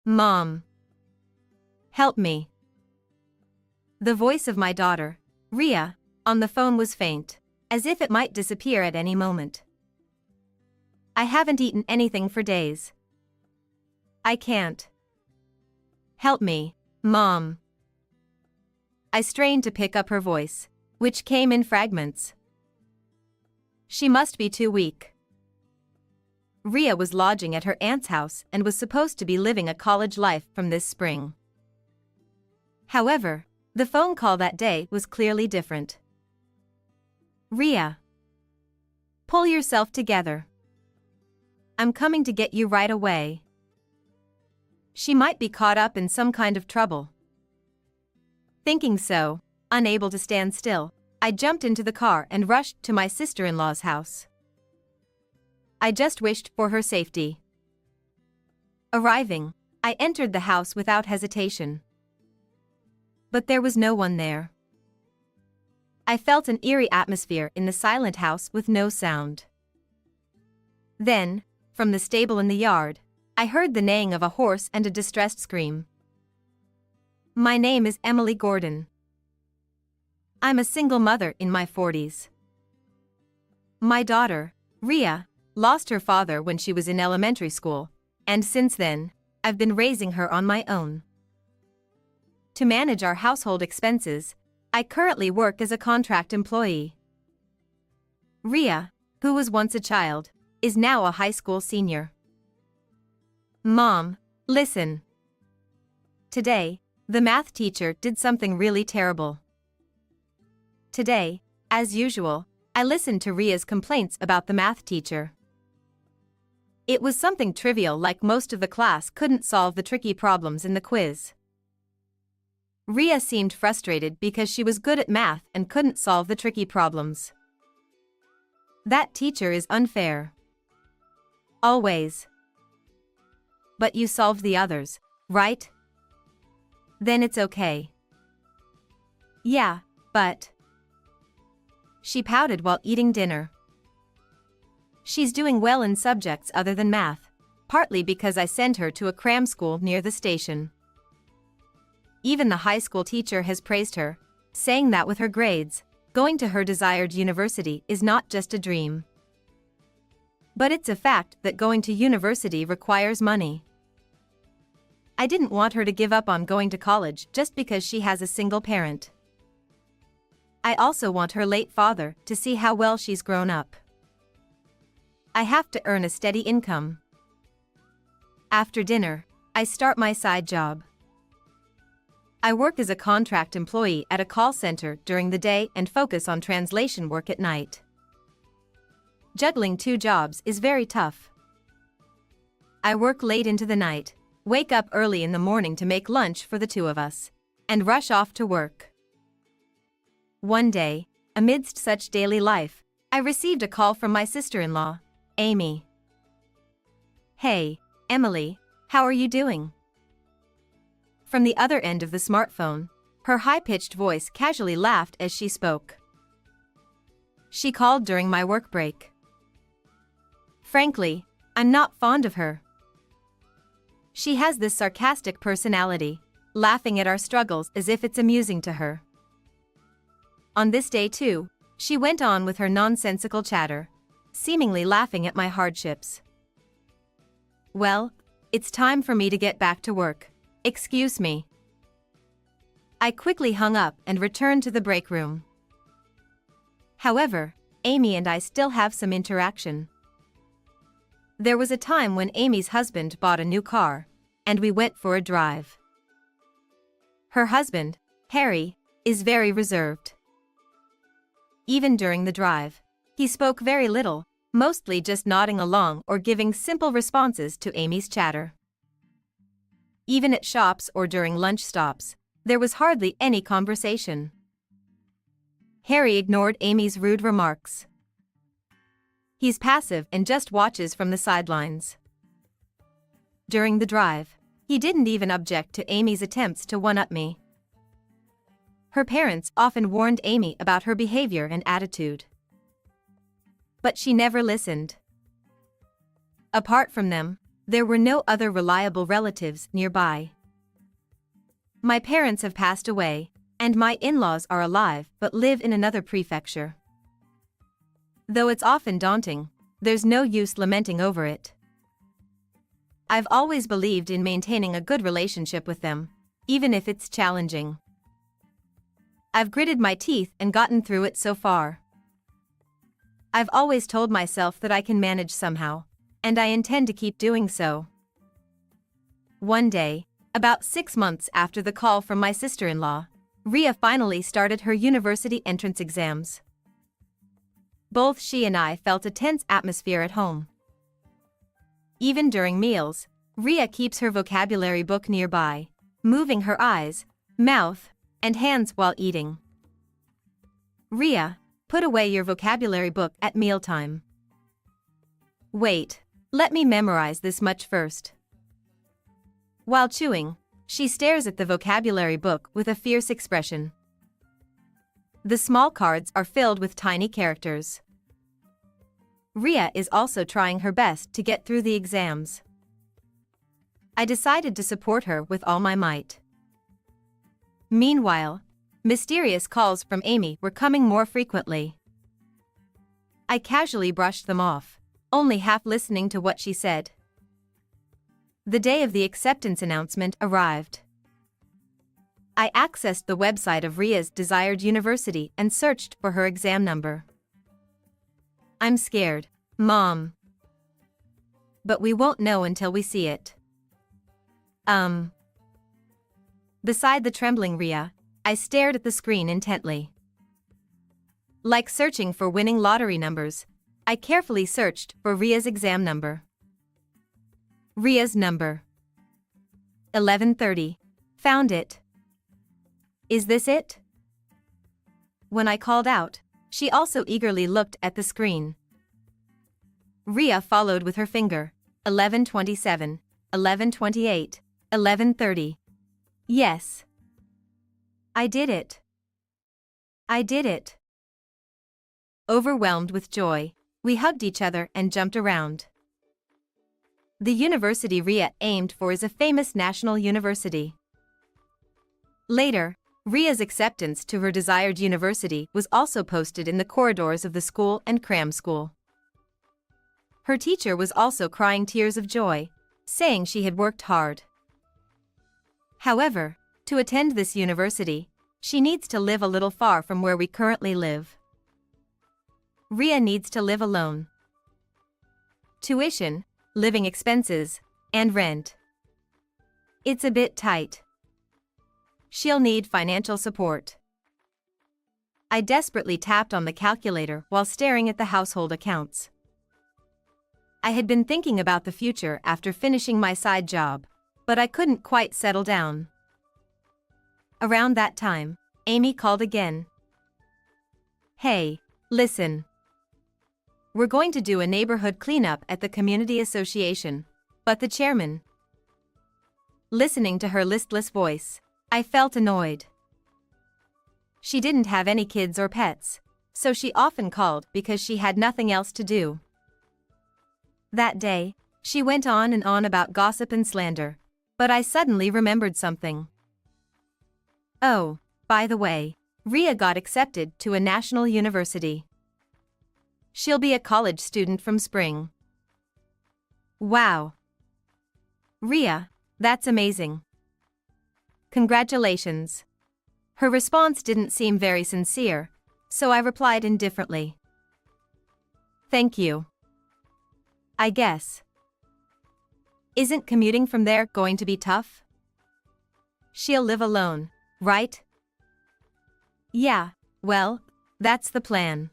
Mom. Help me. The voice of my daughter, Ria, on the phone was faint, as if it might disappear at any moment. I haven't eaten anything for days. I can't. Help me, Mom. I strained to pick up her voice, which came in fragments. She must be too weak. Ria was lodging at her aunt's house and was supposed to be living a college life from this spring. However, the phone call that day was clearly different. Ria. Pull yourself together. I'm coming to get you right away. She might be caught up in some kind of trouble. Thinking so, unable to stand still, I jumped into the car and rushed to my sister-in-law's house. I just wished for her safety. Arriving, I entered the house without hesitation. But there was no one there. I felt an eerie atmosphere in the silent house with no sound. Then, from the stable in the yard, I heard the neighing of a horse and a distressed scream. My name is Emily Gordon. I'm a single mother in my 40s. My daughter, Ria, lost her father when she was in elementary school, and since then, I've been raising her on my own. To manage our household expenses, I currently work as a contract employee. Ria, who was once a child, is now a high school senior. Mom, listen. Today, the math teacher did something really terrible. Today, as usual, I listened to Ria's complaints about the math teacher. It was something trivial, like most of the class couldn't solve the tricky problems in the quiz. Ria seemed frustrated because she was good at math and couldn't solve the tricky problems. That teacher is unfair. Always. But you solved the others, right? Then it's okay. Yeah, but... She pouted while eating dinner. She's doing well in subjects other than math, partly because I sent her to a cram school near the station. Even the high school teacher has praised her, saying that with her grades, going to her desired university is not just a dream. But it's a fact that going to university requires money. I didn't want her to give up on going to college just because she has a single parent. I also want her late father to see how well she's grown up. I have to earn a steady income. After dinner, I start my side job. I work as a contract employee at a call center during the day and focus on translation work at night. Juggling two jobs is very tough. I work late into the night, wake up early in the morning to make lunch for the two of us, and rush off to work. One day, amidst such daily life, I received a call from my sister-in-law, Amy. Hey, Emily, how are you doing? From the other end of the smartphone, her high-pitched voice casually laughed as she spoke. She called during my work break. Frankly, I'm not fond of her. She has this sarcastic personality, laughing at our struggles as if it's amusing to her. On this day too, she went on with her nonsensical chatter, seemingly laughing at my hardships. Well, it's time for me to get back to work. Excuse me. I quickly hung up and returned to the break room. However, Amy and I still have some interaction. There was a time when Amy's husband bought a new car, and we went for a drive. Her husband, Harry, is very reserved. Even during the drive, he spoke very little, mostly just nodding along or giving simple responses to Amy's chatter. Even at shops or during lunch stops, there was hardly any conversation. Harry ignored Amy's rude remarks. He's passive and just watches from the sidelines. During the drive, he didn't even object to Amy's attempts to one-up me. Her parents often warned Amy about her behavior and attitude. But she never listened. Apart from them, There were no other reliable relatives nearby. My parents have passed away, and my in-laws are alive but live in another prefecture. Though it's often daunting, there's no use lamenting over it. I've always believed in maintaining a good relationship with them, even if it's challenging. I've gritted my teeth and gotten through it so far. I've always told myself that I can manage somehow, and I intend to keep doing so. One day, about 6 months after the call from my sister-in-law, Ria finally started her university entrance exams. Both she and I felt a tense atmosphere at home. Even during meals, Ria keeps her vocabulary book nearby, moving her eyes, mouth, and hands while eating. Ria, put away your vocabulary book at mealtime. Wait, let me memorize this much first. While chewing, she stares at the vocabulary book with a fierce expression. The small cards are filled with tiny characters. Ria is also trying her best to get through the exams. I decided to support her with all my might. Meanwhile, mysterious calls from Amy were coming more frequently. I casually brushed them off, only half listening to what she said. The day of the acceptance announcement arrived. I accessed the website of Ria's desired university and searched for her exam number. I'm scared, Mom. But we won't know until we see it. Beside the trembling Ria, I stared at the screen intently. Like searching for winning lottery numbers, I carefully searched for Ria's exam number. Ria's number. 1130. Found it. Is this it? When I called out, she also eagerly looked at the screen. Ria followed with her finger. 1127, 1128, 1130. Yes. I did it. I did it. Overwhelmed with joy, we hugged each other and jumped around. The university Ria aimed for is a famous national university. Later, Ria's acceptance to her desired university was also posted in the corridors of the school and cram school. Her teacher was also crying tears of joy, saying she had worked hard. However, to attend this university, she needs to live a little far from where we currently live. Ria needs to live alone. Tuition, living expenses, and rent. It's a bit tight. She'll need financial support. I desperately tapped on the calculator while staring at the household accounts. I had been thinking about the future after finishing my side job, but I couldn't quite settle down. Around that time, Amy called again. Hey, listen. We're going to do a neighborhood cleanup at the community association, but the chairman. Listening to her listless voice, I felt annoyed. She didn't have any kids or pets, so she often called because she had nothing else to do. That day, she went on and on about gossip and slander, but I suddenly remembered something. Oh, by the way, Ria got accepted to a national university. She'll be a college student from spring. Wow. Ria, that's amazing. Congratulations. Her response didn't seem very sincere, so I replied indifferently. Thank you. I guess. Isn't commuting from there going to be tough? She'll live alone, right? Yeah, well, that's the plan.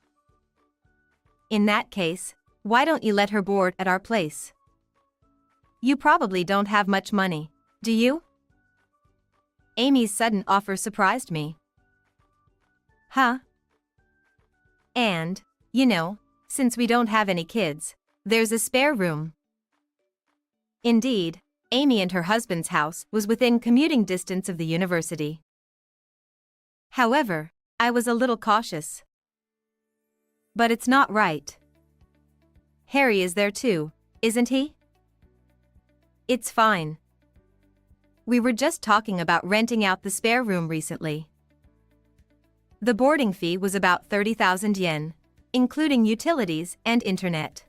In that case, why don't you let her board at our place? You probably don't have much money, do you? Amy's sudden offer surprised me. Huh? And, since we don't have any kids, there's a spare room. Indeed, Amy and her husband's house was within commuting distance of the university. However, I was a little cautious. But it's not right. Harry is there too, isn't he? It's fine. We were just talking about renting out the spare room recently. The boarding fee was about 30,000 yen, including utilities and internet.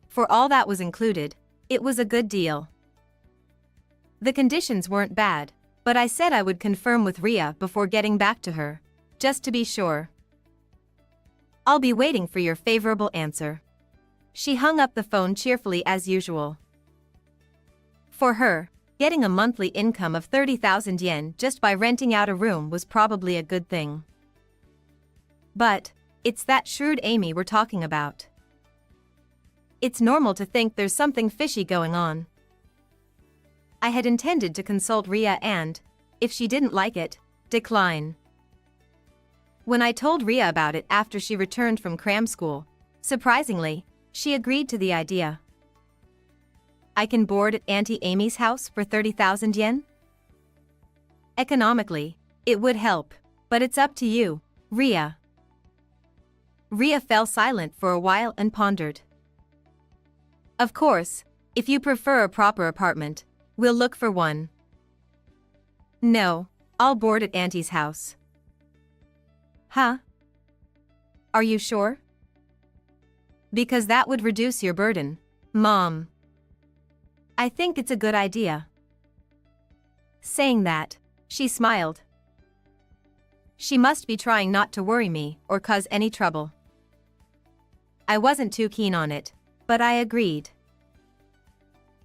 For all that was included, it was a good deal. The conditions weren't bad, but I said I would confirm with Ria before getting back to her, just to be sure. I'll be waiting for your favorable answer. She hung up the phone cheerfully as usual. For her, getting a monthly income of 30,000 yen just by renting out a room was probably a good thing. But, it's that shrewd Amy we're talking about. It's normal to think there's something fishy going on. I had intended to consult Ria and, if she didn't like it, decline. When I told Ria about it after she returned from cram school, surprisingly, she agreed to the idea. I can board at Auntie Amy's house for 30,000 yen? Economically, it would help, but it's up to you, Ria. Ria fell silent for a while and pondered. Of course, if you prefer a proper apartment, we'll look for one. No, I'll board at Auntie's house. Huh? Are you sure? Because that would reduce your burden, Mom. I think it's a good idea. Saying that, she smiled. She must be trying not to worry me or cause any trouble. I wasn't too keen on it, but I agreed.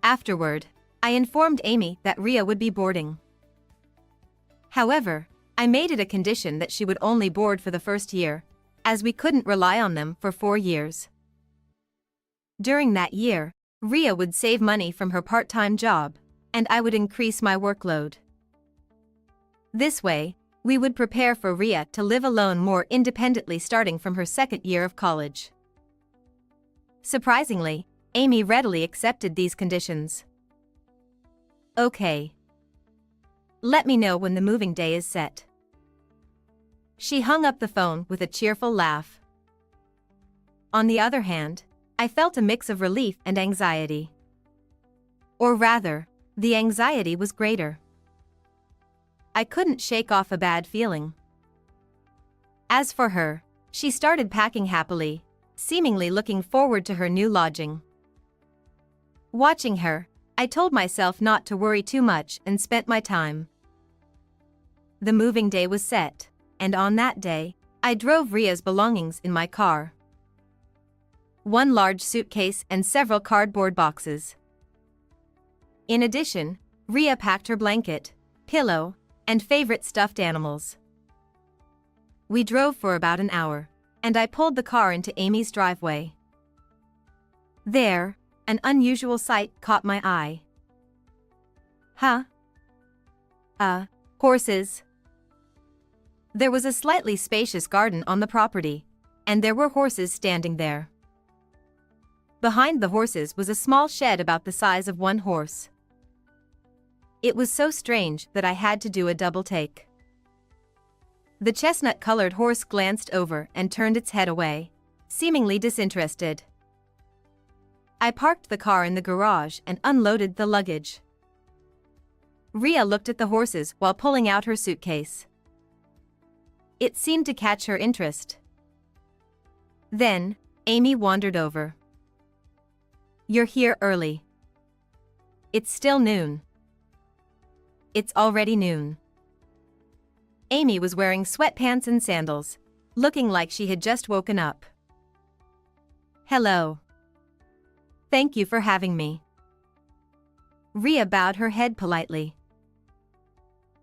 Afterward, I informed Amy that Ria would be boarding. However, I made it a condition that she would only board for the first year, as we couldn't rely on them for 4 years. During that year, Ria would save money from her part-time job, and I would increase my workload. This way, we would prepare for Ria to live alone more independently starting from her second year of college. Surprisingly, Amy readily accepted these conditions. Okay. Let me know when the moving day is set. She hung up the phone with a cheerful laugh. On the other hand, I felt a mix of relief and anxiety. Or rather, the anxiety was greater. I couldn't shake off a bad feeling. As for her, she started packing happily, seemingly looking forward to her new lodging. Watching her, I told myself not to worry too much and spent my time. The moving day was set, and on that day, I drove Ria's belongings in my car. One large suitcase and several cardboard boxes. In addition, Ria packed her blanket, pillow, and favorite stuffed animals. We drove for about an hour, and I pulled the car into Amy's driveway. There, an unusual sight caught my eye. Huh? Horses. There was a slightly spacious garden on the property, and there were horses standing there. Behind the horses was a small shed about the size of one horse. It was so strange that I had to do a double take. The chestnut-colored horse glanced over and turned its head away, seemingly disinterested. I parked the car in the garage and unloaded the luggage. Ria looked at the horses while pulling out her suitcase. It seemed to catch her interest. Then, Amy wandered over. You're here early. It's still noon. It's already noon. Amy was wearing sweatpants and sandals, looking like she had just woken up. Hello. Thank you for having me. Ria bowed her head politely.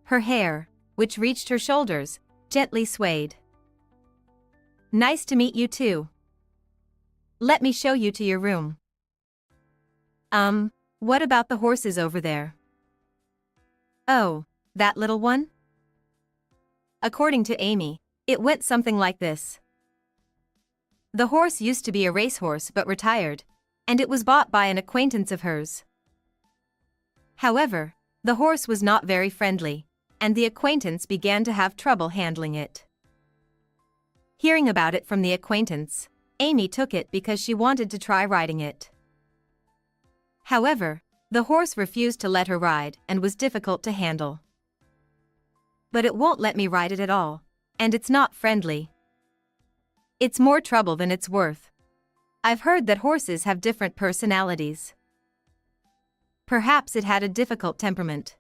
Her hair, which reached her shoulders, gently swayed. Nice to meet you too. Let me show you to your room. What about the horses over there? Oh, that little one? According to Amy, it went something like this. The horse used to be a racehorse but retired, and it was bought by an acquaintance of hers. However, the horse was not very friendly, and the acquaintance began to have trouble handling it. Hearing about it from the acquaintance, Amy took it because she wanted to try riding it. However, The horse refused to let her ride and was difficult to handle. But it won't let me ride it at all, and it's not friendly. It's more trouble than it's worth. I've heard that horses have different personalities. Perhaps it had a difficult temperament.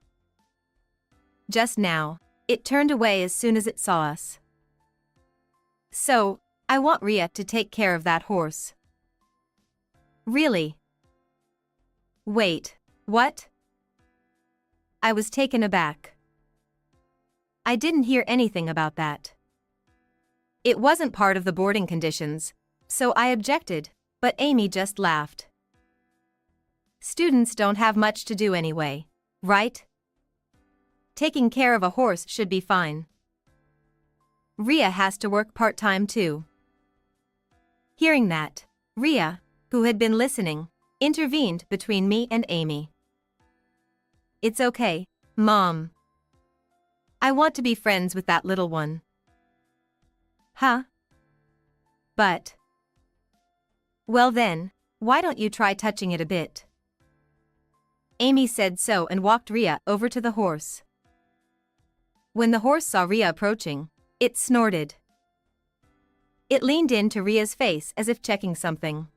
Just now, it turned away as soon as it saw us. So, I want Rhea to take care of that horse. Really? Wait, what? I was taken aback. I didn't hear anything about that. It wasn't part of the boarding conditions, so I objected, but Amy just laughed. Students don't have much to do anyway, right? Taking care of a horse should be fine. Rhea has to work part-time too. Hearing that, Rhea, who had been listening, intervened between me and Amy. It's okay, Mom. I want to be friends with that little one. Huh? But. Well then, why don't you try touching it a bit? Amy said so and walked Rhea over to the horse. When the horse saw Rhea approaching, it snorted. It leaned into Rhea's face as if checking something.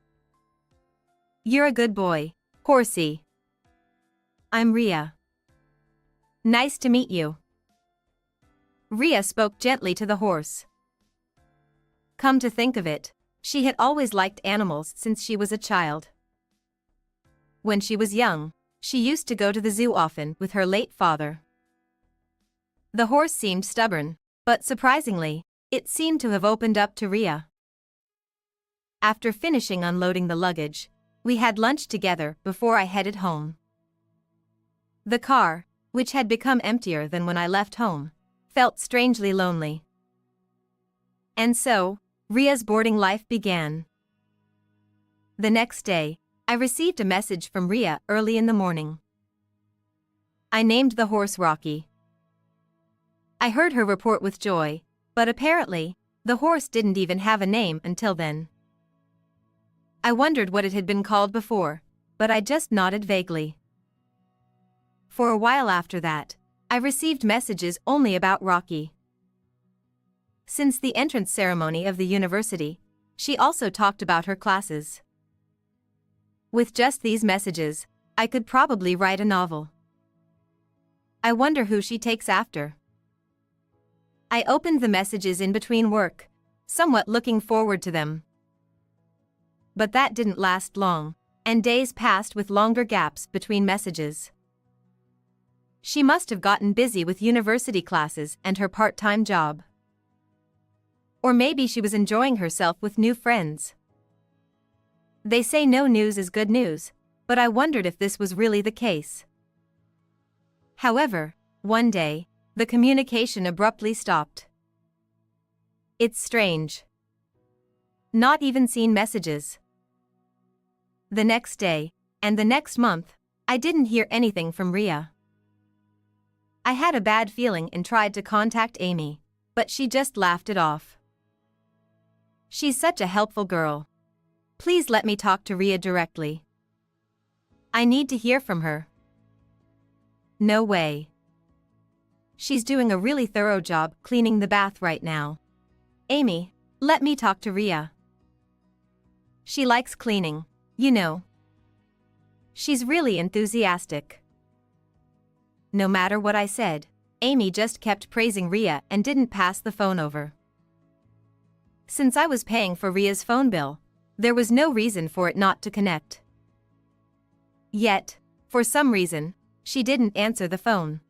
You're a good boy, horsey. I'm Rhea. Nice to meet you. Rhea spoke gently to the horse. Come to think of it, she had always liked animals since she was a child. When she was young, she used to go to the zoo often with her late father. The horse seemed stubborn, but surprisingly, it seemed to have opened up to Rhea. After finishing unloading the luggage, we had lunch together before I headed home. The car, which had become emptier than when I left home, felt strangely lonely. And so, Rhea's boarding life began. The next day, I received a message from Rhea early in the morning. I named the horse Rocky. I heard her report with joy, but apparently, the horse didn't even have a name until then. I wondered what it had been called before, but I just nodded vaguely. For a while after that, I received messages only about Rocky. Since the entrance ceremony of the university, she also talked about her classes. With just these messages, I could probably write a novel. I wonder who she takes after. I opened the messages in between work, somewhat looking forward to them. But that didn't last long, and days passed with longer gaps between messages. She must have gotten busy with university classes and her part-time job. Or maybe she was enjoying herself with new friends. They say no news is good news, but I wondered if this was really the case. However, one day, the communication abruptly stopped. It's strange. Not even seen messages. The next day, and the next month, I didn't hear anything from Rhea. I had a bad feeling and tried to contact Amy, but she just laughed it off. She's such a helpful girl. Please let me talk to Rhea directly. I need to hear from her. No way. She's doing a really thorough job cleaning the bath right now. Amy, let me talk to Rhea. She likes cleaning, you know. She's really enthusiastic. No matter what I said, Amy just kept praising Rhea and didn't pass the phone over. Since I was paying for Rhea's phone bill, there was no reason for it not to connect. Yet, for some reason, she didn't answer the phone.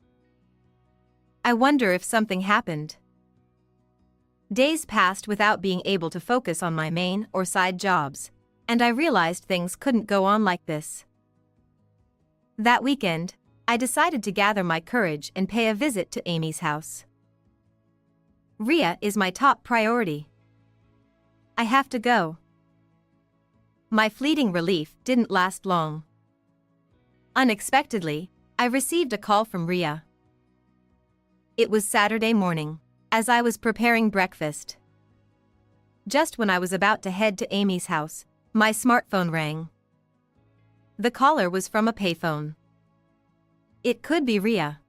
I wonder if something happened. Days passed without being able to focus on my main or side jobs, and I realized things couldn't go on like this. That weekend, I decided to gather my courage and pay a visit to Amy's house. Rhea is my top priority. I have to go. My fleeting relief didn't last long. Unexpectedly, I received a call from Rhea. It was Saturday morning, as I was preparing breakfast. Just when I was about to head to Amy's house, my smartphone rang. The caller was from a payphone. It could be Rhea.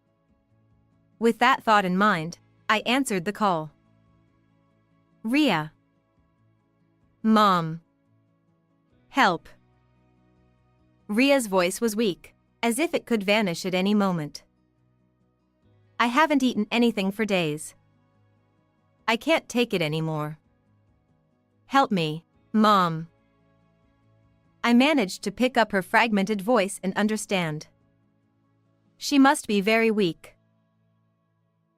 With that thought in mind, I answered the call. Rhea. Mom. Help. Rhea's voice was weak, as if it could vanish at any moment. I haven't eaten anything for days. I can't take it anymore. Help me, Mom. I managed to pick up her fragmented voice and understand. She must be very weak.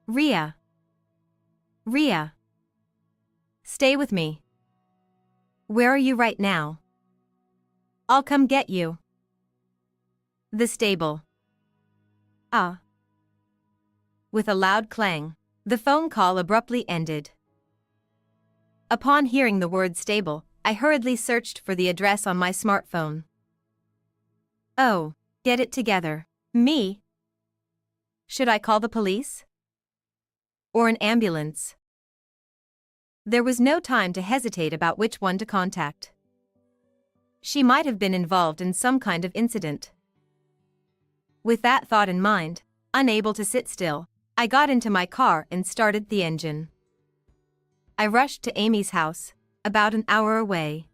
Rhea. Rhea. Stay with me. Where are you right now? I'll come get you. The stable. Ah. With a loud clang, the phone call abruptly ended. Upon hearing the word stable, I hurriedly searched for the address on my smartphone. Oh, get it together. Me? Should I call the police? Or an ambulance? There was no time to hesitate about which one to contact. She might have been involved in some kind of incident. With that thought in mind, unable to sit still, I got into my car and started the engine. I rushed to Amy's house, about an hour away.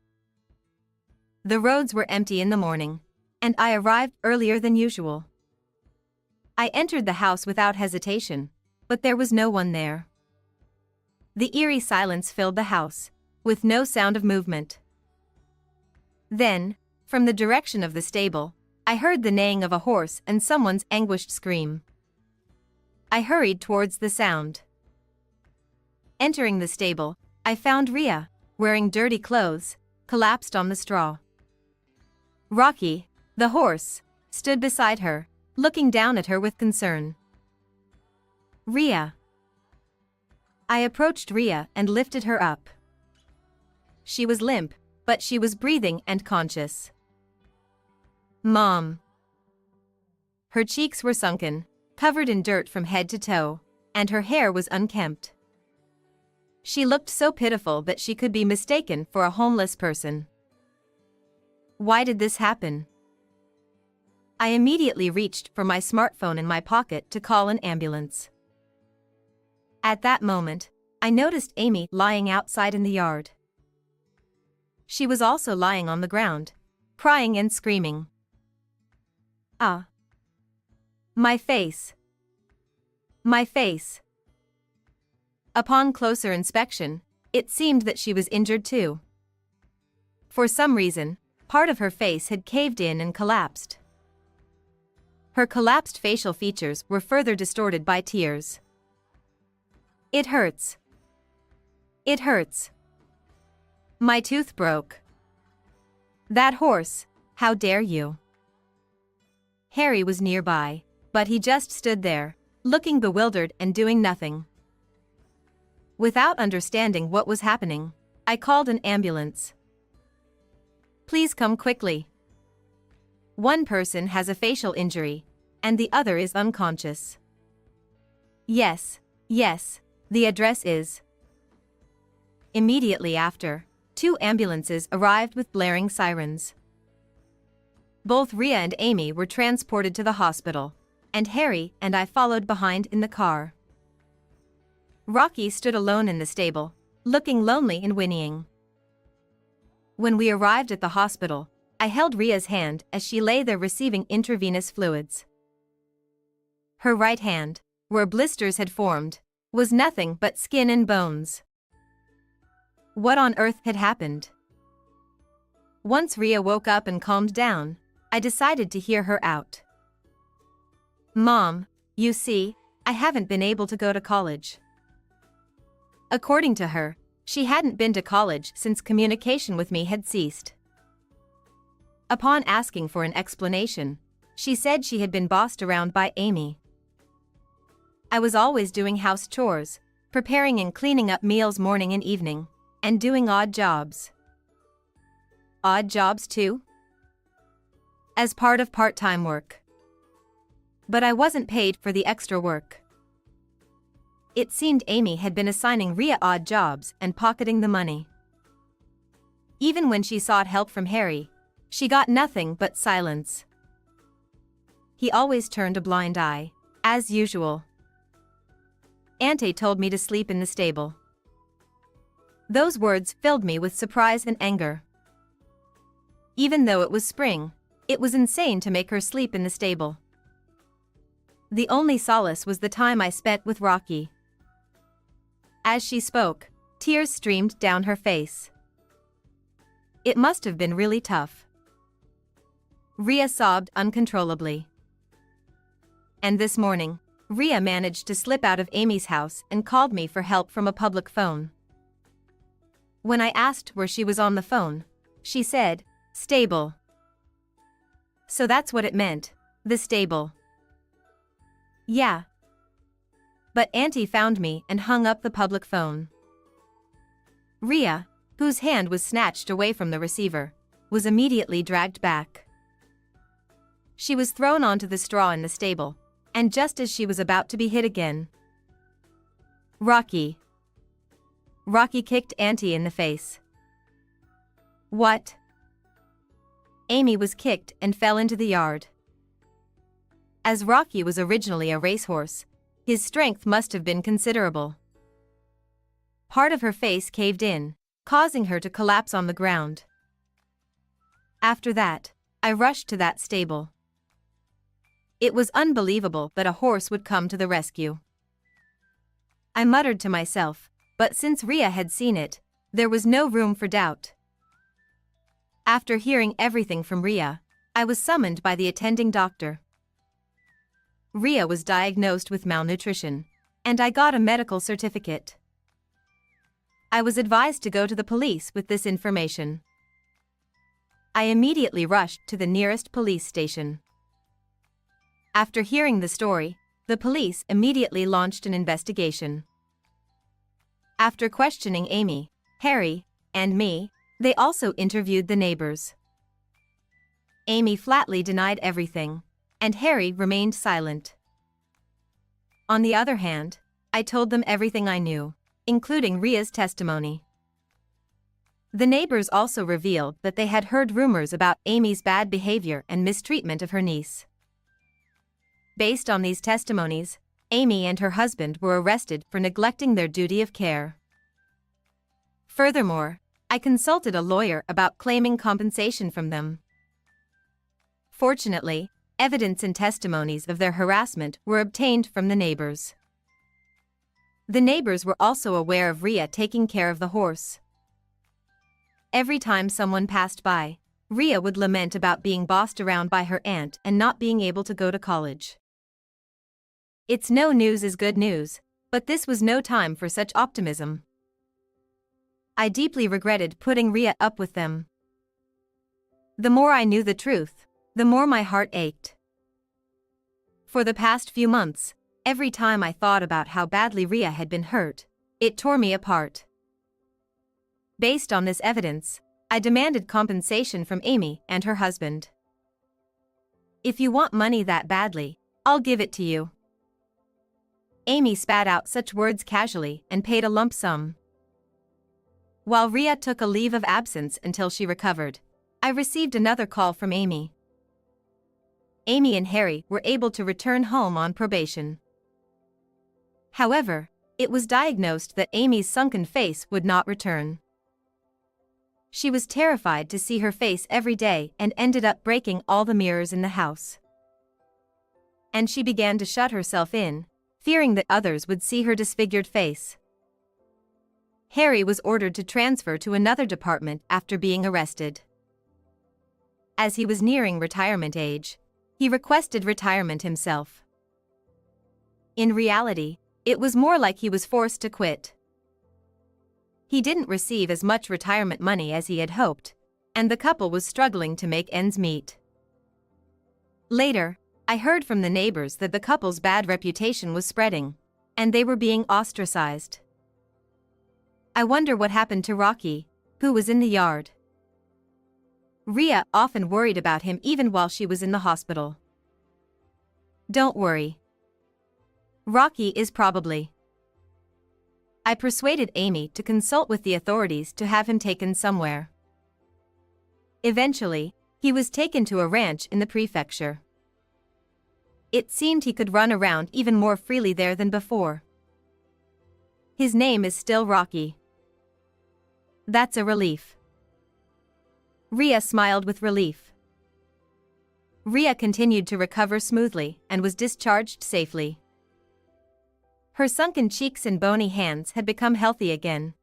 The roads were empty in the morning, and I arrived earlier than usual. I entered the house without hesitation, but there was no one there. The eerie silence filled the house, with no sound of movement. Then, from the direction of the stable, I heard the neighing of a horse and someone's anguished scream. I hurried towards the sound. Entering the stable, I found Rhea, wearing dirty clothes, collapsed on the straw. Rocky, the horse, stood beside her, looking down at her with concern. Rhea. I approached Rhea and lifted her up. She was limp, but she was breathing and conscious. Mom. Her cheeks were sunken, covered in dirt from head to toe, and her hair was unkempt. She looked so pitiful that she could be mistaken for a homeless person. Why did this happen? I immediately reached for my smartphone in my pocket to call an ambulance. At that moment, I noticed Amy lying outside in the yard. She was also lying on the ground, crying and screaming. Ah. My face. My face. Upon closer inspection, it seemed that she was injured too. For some reason, part of her face had caved in and collapsed. Her collapsed facial features were further distorted by tears. It hurts. It hurts. My tooth broke. That horse, how dare you? Harry was nearby, but he just stood there, looking bewildered and doing nothing. Without understanding what was happening, I called an ambulance. Please come quickly. One person has a facial injury, and the other is unconscious. Yes, yes, the address is. Immediately after, 2 ambulances arrived with blaring sirens. Both Rhea and Amy were transported to the hospital, and Harry and I followed behind in the car. Rocky stood alone in the stable, looking lonely and whinnying. When we arrived at the hospital, I held Rhea's hand as she lay there receiving intravenous fluids. Her right hand, where blisters had formed, was nothing but skin and bones. What on earth had happened? Once Rhea woke up and calmed down, I decided to hear her out. Mom, you see, I haven't been able to go to college. According to her, she hadn't been to college since communication with me had ceased. Upon asking for an explanation, she said she had been bossed around by Amy. I was always doing house chores, preparing and cleaning up meals morning and evening, and doing odd jobs. Odd jobs too? As part of part-time work. But I wasn't paid for the extra work. It seemed Amy had been assigning Rhea odd jobs and pocketing the money. Even when she sought help from Harry, she got nothing but silence. he always turned a blind eye, as usual. Auntie told me to sleep in the stable. Those words filled me with surprise and anger. Even though it was spring, it was insane to make her sleep in the stable. The only solace was the time I spent with Rocky. As she spoke, tears streamed down her face. It must have been really tough. Rhea sobbed uncontrollably. And this morning, Rhea managed to slip out of Amy's house and called me for help from a public phone. When I asked where she was on the phone, she said, "Stable." So that's what it meant, the stable. Yeah. But Auntie found me and hung up the public phone. Rhea, whose hand was snatched away from the receiver, was immediately dragged back. She was thrown onto the straw in the stable, and just as she was about to be hit again, Rocky kicked Auntie in the face. What? Amy was kicked and fell into the yard. As Rocky was originally a racehorse, his strength must have been considerable. Part of her face caved in, causing her to collapse on the ground. After that, I rushed to that stable. It was unbelievable that a horse would come to the rescue. I muttered to myself, but since Rhea had seen it, there was no room for doubt. After hearing everything from Rhea, I was summoned by the attending doctor. Rhea was diagnosed with malnutrition, and I got a medical certificate. I was advised to go to the police with this information. I immediately rushed to the nearest police station. After hearing the story, the police immediately launched an investigation. After questioning Amy, Harry, and me, they also interviewed the neighbors. Amy flatly denied everything, and Harry remained silent. On the other hand, I told them everything I knew, including Rhea's testimony. The neighbors also revealed that they had heard rumors about Amy's bad behavior and mistreatment of her niece. Based on these testimonies, Amy and her husband were arrested for neglecting their duty of care. Furthermore, I consulted a lawyer about claiming compensation from them. Fortunately, evidence and testimonies of their harassment were obtained from the neighbors. The neighbors were also aware of Rhea taking care of the horse. Every time someone passed by, Rhea would lament about being bossed around by her aunt and not being able to go to college. It's no news is good news, but this was no time for such optimism. I deeply regretted putting Rhea up with them. The more I knew the truth, the more my heart ached. For the past few months, every time I thought about how badly Rhea had been hurt, it tore me apart. Based on this evidence, I demanded compensation from Amy and her husband. If you want money that badly, I'll give it to you. Amy spat out such words casually and paid a lump sum. While Rhea took a leave of absence until she recovered, I received another call from Amy. Amy and Harry were able to return home on probation. However, it was diagnosed that Amy's sunken face would not return. She was terrified to see her face every day and ended up breaking all the mirrors in the house. And she began to shut herself in, fearing that others would see her disfigured face. Harry was ordered to transfer to another department after being arrested. As he was nearing retirement age, he requested retirement himself. In reality, it was more like he was forced to quit. He didn't receive as much retirement money as he had hoped, and the couple was struggling to make ends meet. Later, I heard from the neighbors that the couple's bad reputation was spreading, and they were being ostracized. I wonder what happened to Rocky, who was in the yard. Rhea often worried about him even while she was in the hospital. Don't worry. Rocky is probably. I persuaded Amy to consult with the authorities to have him taken somewhere. Eventually, he was taken to a ranch in the prefecture. It seemed he could run around even more freely there than before. His name is still Rocky. That's a relief. Rhea smiled with relief. Rhea continued to recover smoothly and was discharged safely. Her sunken cheeks and bony hands had become healthy again.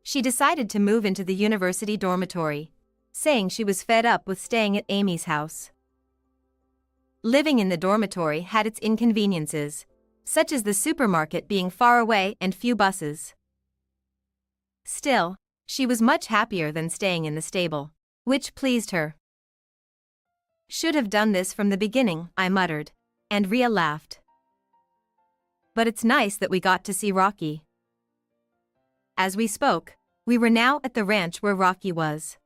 She decided to move into the university dormitory, saying she was fed up with staying at Amy's house. Living in the dormitory had its inconveniences, such as the supermarket being far away and few buses. Still, she was much happier than staying in the stable, which pleased her. Should have done this from the beginning, I muttered, and Rhea laughed. But it's nice that we got to see Rocky. As we spoke, we were now at the ranch where Rocky was.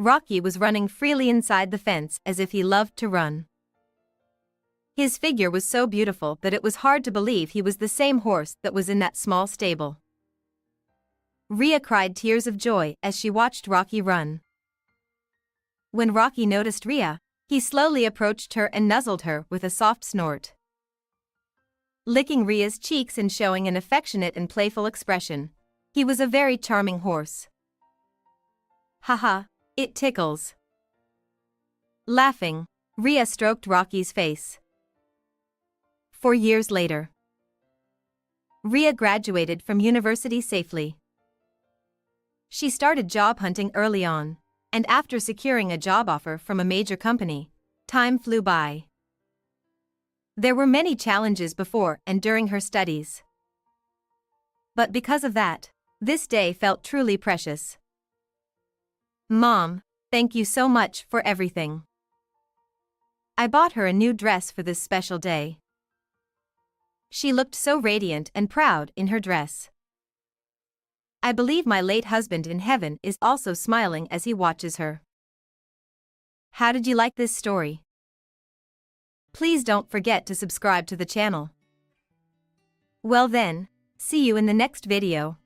Rocky was running freely inside the fence as if he loved to run. His figure was so beautiful that it was hard to believe he was the same horse that was in that small stable. Rhea cried tears of joy as she watched Rocky run. When Rocky noticed Rhea, he slowly approached her and nuzzled her with a soft snort. Licking Rhea's cheeks and showing an affectionate and playful expression, he was a very charming horse. Haha, it tickles. Laughing, Rhea stroked Rocky's face. 4 years later, Rhea graduated from university safely. She started job hunting early on, and after securing a job offer from a major company, time flew by. There were many challenges before and during her studies. But because of that, this day felt truly precious. Mom, thank you so much for everything. I bought her a new dress for this special day. She looked so radiant and proud in her dress. I believe my late husband in heaven is also smiling as he watches her. How did you like this story? Please don't forget to subscribe to the channel. Well then, see you in the next video.